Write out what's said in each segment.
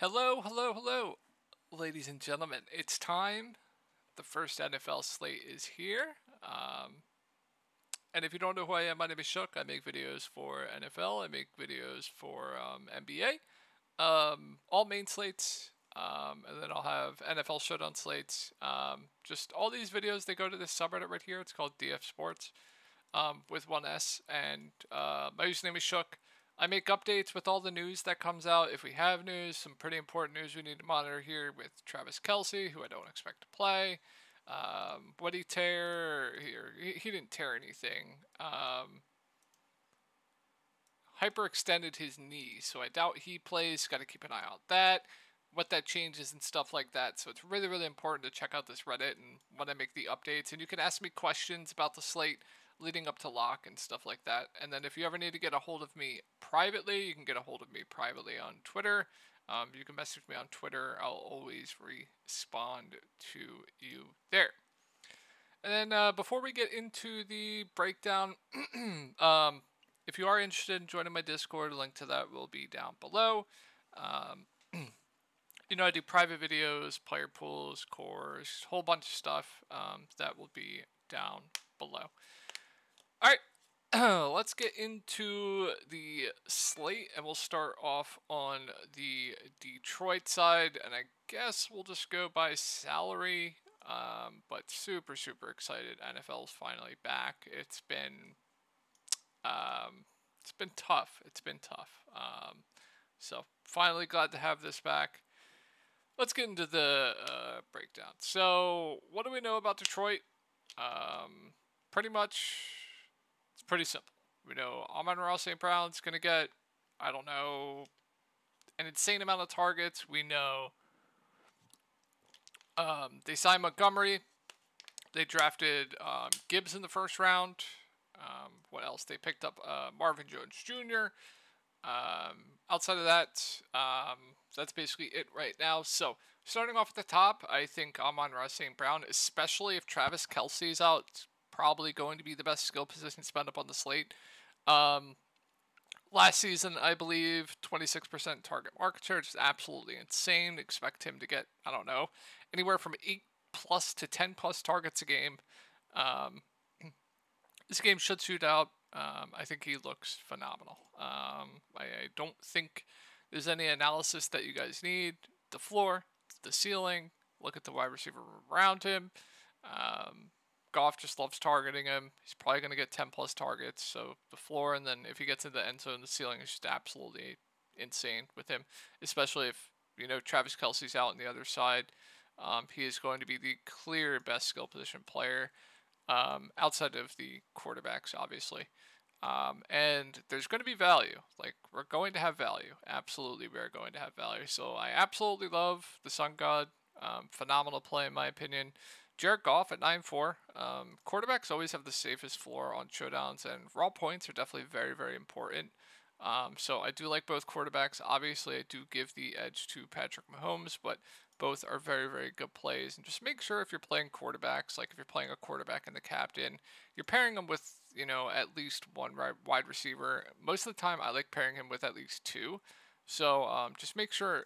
Hello, hello, hello, ladies and gentlemen. It's time. The first NFL slate is here. And if you don't know who I am, my name is Shook. I make videos for NFL. I make videos for NBA. All main slates. And then I'll have NFL showdown slates. Just all these videos, they go to this subreddit right here. It's called DF Sports with one S. And my username is Shook. I make updates with all the news that comes out. If we have news, some pretty important news we need to monitor here with Travis Kelce, who I don't expect to play. What did he tear? He didn't tear anything. Hyperextended his knee, so I doubt he plays. Got to keep an eye on that. What that changes and stuff like that. So it's really, really important to check out this Reddit and when I make the updates. And you can ask me questions about the slate leading up to lock and stuff like that. And then if you ever need to get a hold of me privately, you can get a hold of me privately on Twitter. You can message me on Twitter. I'll always respond to you there. And then before we get into the breakdown, if you are interested in joining my Discord, a link to that will be down below. I do private videos, player pools, cores, whole bunch of stuff that will be down below. All right, let's get into the slate, and we'll start off on the Detroit side, and I guess we'll just go by salary, but super, super excited. NFL's finally back. It's been tough. It's been tough. So finally glad to have this back. Let's get into the breakdown. So what do we know about Detroit? Pretty much, it's pretty simple. We know Amon-Ra St. Brown's going to get, I don't know, an insane amount of targets. We know they signed Montgomery. They drafted Gibbs in the first round. What else? They picked up Marvin Jones Jr. Outside of that, that's basically it right now. So starting off at the top, I think Amon-Ra St. Brown, especially if Travis Kelce's out, it's probably going to be the best skill position spent up on the slate. Last season, I believe 26% target market share, which is absolutely insane. Expect him to get, I don't know, anywhere from 8 plus to 10 plus targets a game. This game should shoot out. I think he looks phenomenal. I don't think there's any analysis that you guys need. The floor, the ceiling, look at the wide receiver around him. Goff just loves targeting him. He's probably going to get 10 plus targets. So the floor, and then if he gets into the end zone, the ceiling is just absolutely insane with him, especially if, Travis Kelce's out on the other side. He is going to be the clear best skill position player outside of the quarterbacks, obviously. And there's going to be value. Like, we're going to have value. Absolutely, we're going to have value. So I absolutely love the Sun God. Phenomenal play, in my opinion. Jared Goff at 9-4. Quarterbacks always have the safest floor on showdowns, and raw points are definitely very, very important. So I do like both quarterbacks. Obviously, I do give the edge to Patrick Mahomes, but both are very, very good plays. And just make sure if you're playing quarterbacks, like if you're playing a quarterback and the captain, you're pairing them with, at least one wide receiver. Most of the time, I like pairing him with at least two. So just make sure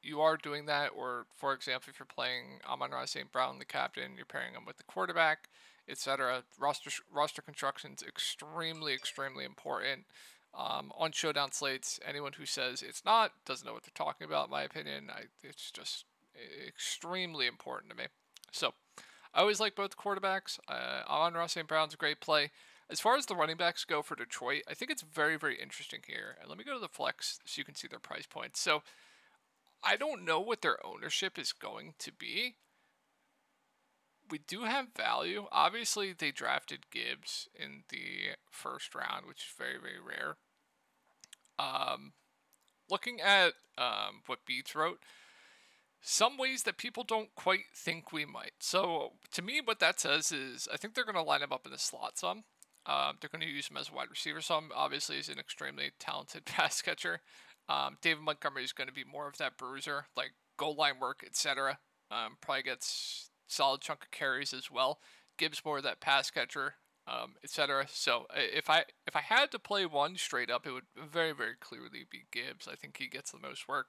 you are doing that. Or, for example, if you're playing Amon-Ra St. Brown, the captain, you're pairing him with the quarterback, etc. Roster construction's extremely, extremely important. On showdown slates, anyone who says it's not doesn't know what they're talking about, in my opinion. It's just extremely important to me. So I always like both quarterbacks. Amon-Ra St. Brown's a great play. As far as the running backs go for Detroit, I think it's very, very interesting here. And let me go to the flex so you can see their price points. So I don't know what their ownership is going to be. We do have value. Obviously, they drafted Gibbs in the first round, which is very, very rare. Looking at what Beats wrote, some ways that people don't quite think we might. So to me, what that says is I think they're going to line him up in the slot some. They're going to use him as a wide receiver some. Obviously, he's an extremely talented pass catcher. David Montgomery is going to be more of that bruiser, like goal line work, etc. Probably gets solid chunk of carries as well. Gibbs more of that pass catcher, etc. So if I had to play one straight up, it would very, very clearly be Gibbs. I think he gets the most work.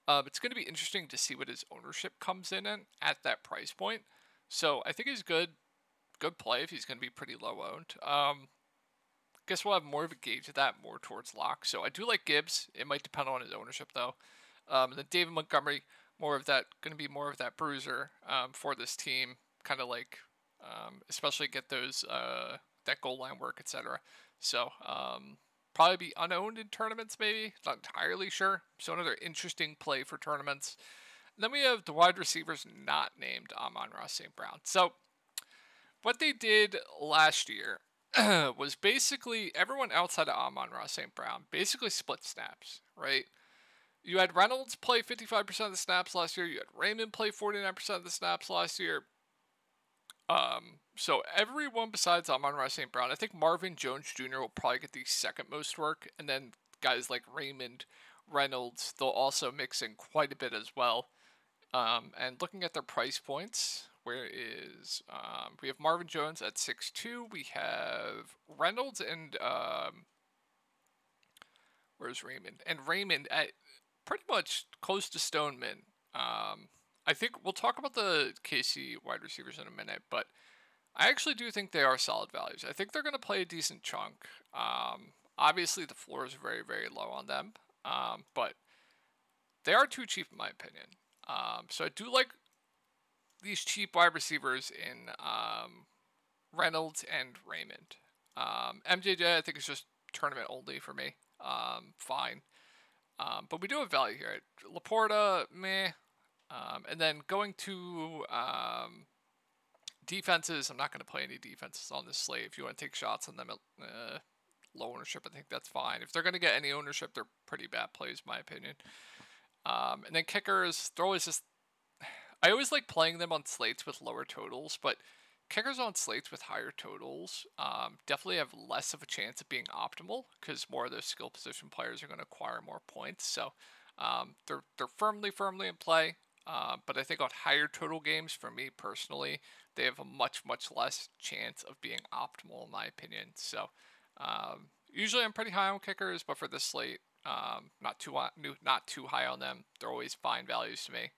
It's going to be interesting to see what his ownership comes in at that price point. So I think he's good play if he's going to be pretty low owned. Guess we'll have more of a gauge of that more towards lock. So I do like Gibbs. It might depend on his ownership though. And then David Montgomery, going to be more of that bruiser for this team, kind of like, especially get those that goal line work, etc. So probably be unowned in tournaments, maybe. Not entirely sure. So another interesting play for tournaments. And then we have the wide receivers not named Amon-Ra St. Brown. So what they did last year was basically everyone outside of Amon-Ra St. Brown basically split snaps, right? You had Reynolds play 55% of the snaps last year. You had Raymond play 49% of the snaps last year. So everyone besides Amon-Ra St. Brown, I think Marvin Jones Jr. will probably get the second most work, and then guys like Raymond, Reynolds, they'll also mix in quite a bit as well. And looking at their price points, we have Marvin Jones at 6'2". We have Reynolds and where's Raymond? And Raymond at pretty much close to Stoneman. I think we'll talk about the KC wide receivers in a minute, but I actually do think they are solid values. I think they're going to play a decent chunk. Obviously, the floor is very, very low on them, but they are too cheap in my opinion. So I do like these cheap wide receivers in Reynolds and Raymond. MJJ, I think, is just tournament only for me. Fine. But we do have value here. Laporta, meh. And then going to defenses, I'm not going to play any defenses on this slate. If you want to take shots on them at low ownership, I think that's fine. If they're going to get any ownership, they're pretty bad plays, in my opinion. And then kickers, they're always just... I always like playing them on slates with lower totals, but kickers on slates with higher totals definitely have less of a chance of being optimal because more of those skill position players are going to acquire more points. So they're firmly in play. But I think on higher total games, for me personally, they have a much less chance of being optimal, in my opinion. So usually I'm pretty high on kickers, but for this slate, not too high on them. They're always fine values to me.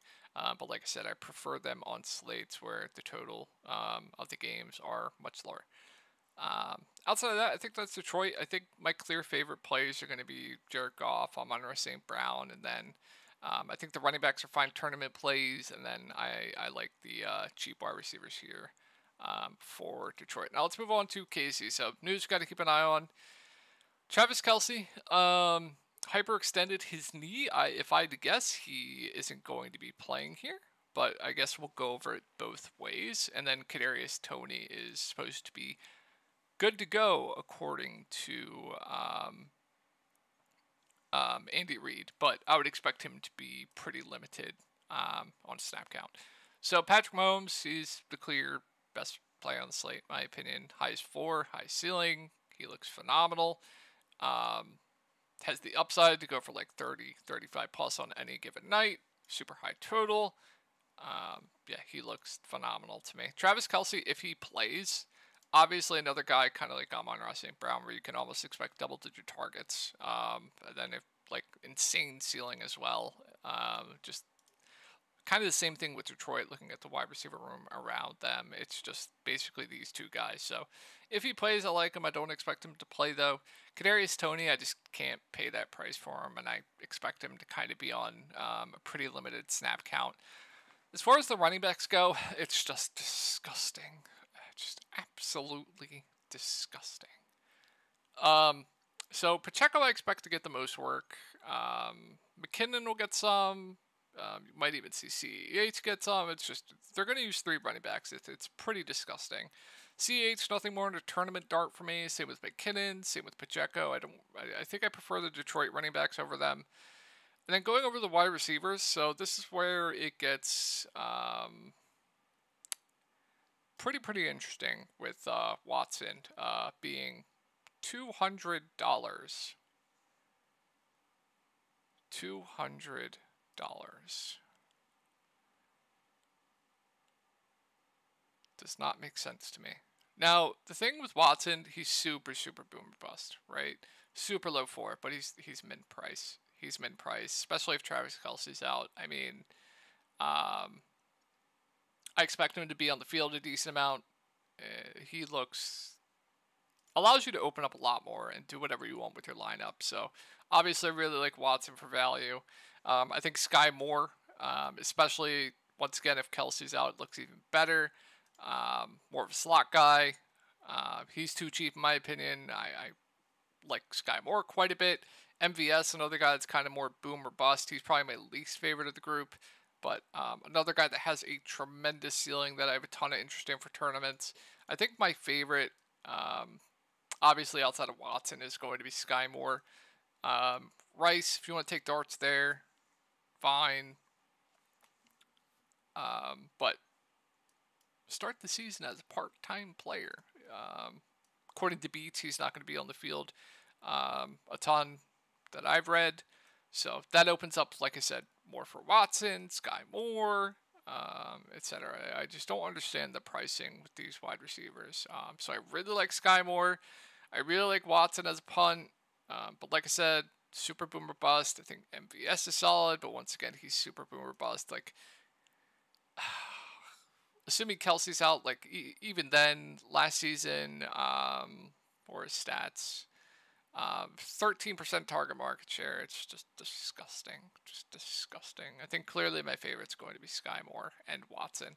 But like I said, I prefer them on slates where the total of the games are much lower. Outside of that, I think that's Detroit. I think my clear favorite plays are going to be Jared Goff, Amon-Ra St. Brown, and then I think the running backs are fine tournament plays, and then I like the cheap wide receivers here for Detroit. Now let's move on to KC. So news got to keep an eye on. Travis Kelce hyperextended his knee. If I had to guess, he isn't going to be playing here, but I guess we'll go over it both ways. And then Kadarius Toney is supposed to be good to go according to Andy Reid, but I would expect him to be pretty limited on snap count. So Patrick Mahomes, he's the clear best player on the slate, in my opinion. Highest floor, high ceiling. He looks phenomenal. Has the upside to go for like 30, 35 plus on any given night. Super high total. Yeah, he looks phenomenal to me. Travis Kelce, if he plays, obviously another guy kind of like Amon-Ra St. Brown where you can almost expect double-digit targets. And then if like insane ceiling as well. Just kind of the same thing with Detroit, looking at the wide receiver room around them. It's just basically these two guys. So if he plays, I like him. I don't expect him to play, though. Kadarius Toney, I just can't pay that price for him, and I expect him to kind of be on a pretty limited snap count. As far as the running backs go, it's just disgusting. Just absolutely disgusting. So Pacheco, I expect to get the most work. McKinnon will get some. You might even see CEH get some. It's just, they're going to use 3 running backs. It's pretty disgusting. CEH, nothing more than a tournament dart for me. Same with McKinnon. Same with Pacheco. I think I prefer the Detroit running backs over them. And then going over the wide receivers. So this is where it gets pretty interesting with Watson being $200. $200. Does not make sense to me. Now, the thing with Watson, he's super boom or bust, right? Super low floor, but he's mid price. he's min-priced, especially if Travis Kelce's out. I mean, I expect him to be on the field a decent amount. He allows you to open up a lot more and do whatever you want with your lineup. So obviously, I really like Watson for value. I think Sky Moore, especially once again if Kelce's out, looks even better. More of a slot guy. He's too cheap in my opinion. I like Sky Moore quite a bit. MVS, another guy that's kind of more boom or bust. He's probably my least favorite of the group. But another guy that has a tremendous ceiling that I have a ton of interest in for tournaments. I think my favorite, obviously outside of Watson, is going to be Sky Moore. Rice, if you want to take darts there, fine. But start the season as a part-time player. According to Beats, he's not going to be on the field a ton that I've read. So that opens up, like I said, more for Watson, Sky Moore, etc. I just don't understand the pricing with these wide receivers. So I really like Sky Moore. I really like Watson as a punt. But like I said, super boomer bust. I think MVS is solid, but once again, he's super boomer bust. Like, assuming Kelce's out, like even then, last season, or his stats, 13% target market share. It's just disgusting. Just disgusting. I think clearly my favorite's going to be Sky Moore and Watson.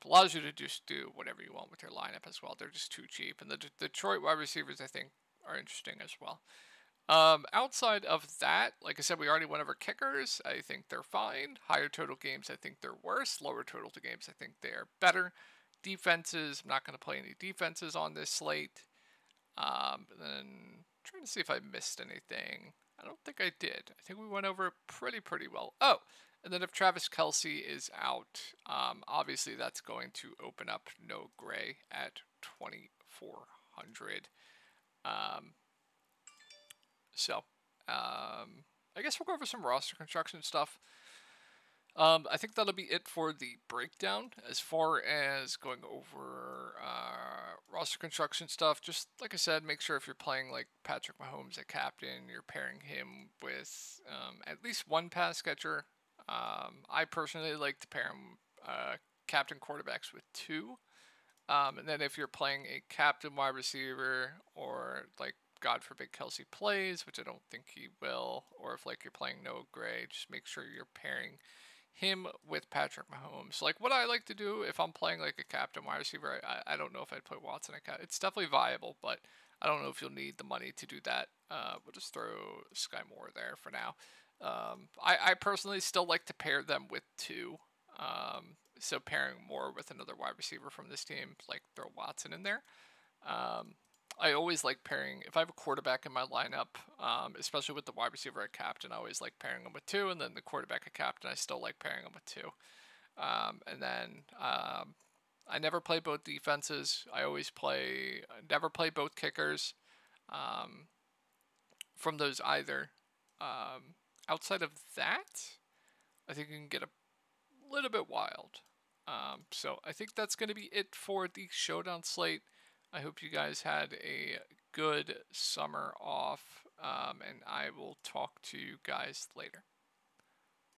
Allows you to just do whatever you want with your lineup as well. They're just too cheap. And the Detroit wide receivers, I think, are interesting as well. Outside of that, like I said, we already went over kickers. I think they're fine. Higher total games, I think they're worse. Lower total games, I think they are better. Defenses, I'm not going to play any defenses on this slate. Then trying to see if I missed anything. I don't think I did. I think we went over it pretty well. Oh, and then if Travis Kelce is out, obviously that's going to open up no gray at 2,400. So, I guess we'll go over some roster construction stuff. I think that'll be it for the breakdown. As far as going over roster construction stuff, just like I said, make sure if you're playing like Patrick Mahomes at captain, you're pairing him with at least one pass catcher. I personally like to pair him captain quarterbacks with two. And then if you're playing a captain wide receiver, or like God forbid Kelce plays, which I don't think he will, or if like you're playing Noah Gray, just make sure you're pairing him with Patrick Mahomes. Like what I like to do if I'm playing like a captain wide receiver, I don't know if I'd play Watson at captain. It's definitely viable, but I don't know if you'll need the money to do that. We'll just throw Sky Moore there for now. I personally still like to pair them with two. So pairing Moore with another wide receiver from this team, like throw Watson in there. I always like pairing, if I have a quarterback in my lineup, especially with the wide receiver at captain, I always like pairing them with two, and then the quarterback at captain, I still like pairing them with two. And then I never play both defenses. I never play both kickers from those either. Outside of that, I think you can get a little bit wild. So I think that's going to be it for the Showdown slate. I hope you guys had a good summer off, and I will talk to you guys later.